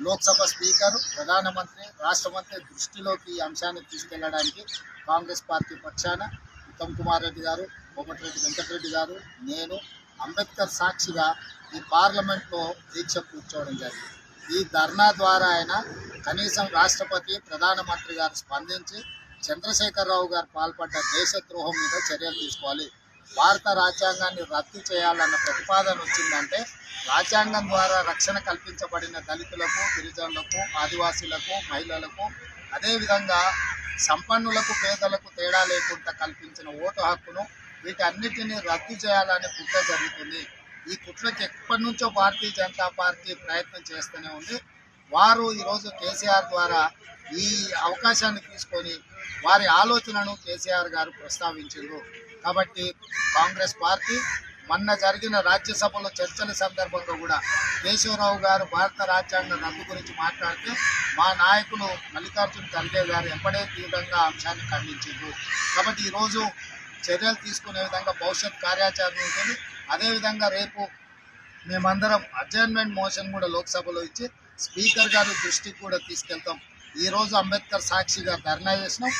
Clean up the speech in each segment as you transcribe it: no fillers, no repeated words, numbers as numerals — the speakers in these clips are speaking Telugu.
లోక్సభ స్పీకర్, ప్రధానమంత్రి, రాష్ట్ర మంత్రి దృష్టిలోకి ఈ అంశాన్ని తీసుకెళ్లడానికి కాంగ్రెస్ పార్టీ పక్షాన ఉత్తమ్ కుమార్ రెడ్డి గారు, కోమటిరెడ్డి వెంకటరెడ్డి గారు, నేను అంబేద్కర్ సాక్షిగా ఈ పార్లమెంట్లో దీక్ష కూర్చోవడం జరిగింది. ఈ ధర్నా ద్వారా ఆయన కనీసం రాష్ట్రపతి, ప్రధానమంత్రి గారు స్పందించి చంద్రశేఖరరావు గారు పాల్పడ్డ దేశద్రోహం మీద చర్యలు తీసుకోవాలి, భారత రాజ్యాంగాన్ని రద్దు చేయాలన్న ప్రతిపాదన వచ్చిందంటే రాజ్యాంగం ద్వారా రక్షణ కల్పించబడిన దళితులకు, గిరిజనులకు, ఆదివాసీలకు, మహిళలకు, అదేవిధంగా సంపన్నులకు, పేదలకు తేడా లేకుండా కల్పించిన ఓటు హక్కును వీటన్నిటినీ రద్దు చేయాలనే కుట్ర జరుగుతుంది. ఈ కుట్రకి ఎప్పటి నుంచో భారతీయ జనతా పార్టీ ప్రయత్నం చేస్తూనే ఉంది. వారు ఈరోజు కేసీఆర్ ద్వారా ఈ అవకాశాన్ని తీసుకొని వారి ఆలోచనను కేసీఆర్ గారు ప్రస్తావించారు. కాబట్టి కాంగ్రెస్ పార్టీ మొన్న జరిగిన రాజ్యసభలో చర్చల సందర్భంగా కూడా కేశవరావు గారు భారత రాజ్యాంగ రద్దు గురించి మాట్లాడితే మా నాయకులు మల్లికార్జున ఖర్గే గారు ఎంపడే తీవ్రంగా అంశాన్ని ఖండించారు. కాబట్టి ఈరోజు చర్యలు తీసుకునే విధంగా భవిష్యత్ కార్యాచరణ ఉంటుంది. అదేవిధంగా రేపు మేమందరం అడ్జర్న్మెంట్ మోషన్ కూడా లోక్సభలో ఇచ్చి స్పీకర్ గారి దృష్టికి కూడా తీసుకెళ్తాం. ఈరోజు అంబేద్కర్ సాక్షిగా ధర్నా చేసినాం.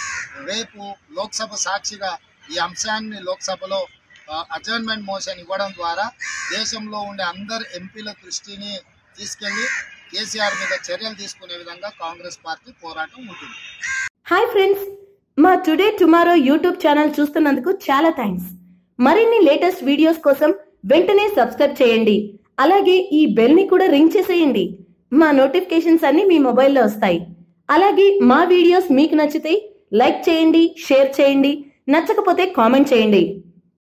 రేపు లోక్సభ సాక్షిగా ఈ అంశాన్ని లోక్సభలో అడ్జర్న్మెంట్ మోషన్ ఇవ్వడం ద్వారా దేశంలో ఉండే అందరు ఎంపీల దృష్టిని తీసుకెళ్లి కేసీఆర్ మీద చర్యలు తీసుకునే విధంగా కాంగ్రెస్ పార్టీ పోరాటం ఉంటుంది. హాయ్ ఫ్రెండ్స్, మా టుడే టుమారో యూట్యూబ్ ఛానల్ చూస్తున్నందుకు చాలా థ్యాంక్స్. మరిన్ని లేటెస్ట్ వీడియోస్ కోసం వెంటనే సబ్స్క్రైబ్ చేయండి. అలాగే ఈ బెల్ ని కూడా రింగ్ చేసేయండి. మా నోటిఫికేషన్స్ అన్ని మీ మొబైల్లో వస్తాయి. అలాగే మా వీడియోస్ మీకు నచ్చితే లైక్ చేయండి, షేర్ చేయండి, నచ్చకపోతే కామెంట్ చేయండి.